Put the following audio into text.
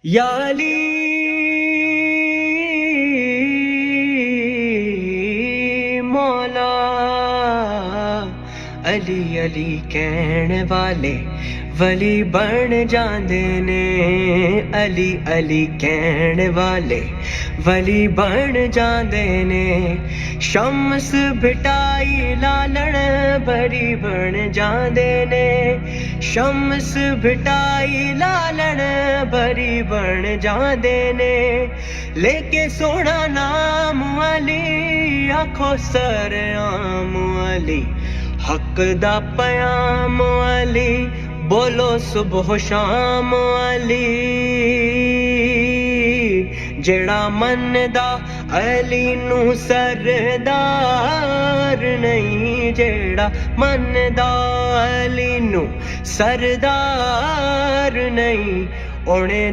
یا علی مولا علی علی کہنے والے ولی بن جاندے نے، علی علی کہنے والے ولی بن جاندے نے، شمس بٹائی لالن بری بن جاندے نے، شمس بٹائی لالن بری بن جاندے نے، لے کے سونا نام علی آکھو سر عام علی، حق دا پیام علی بولو صبح و شام علی، جڑا مندا علی نو سردار نہیں، جڑا مندا علی نو سردار نہیں، اونے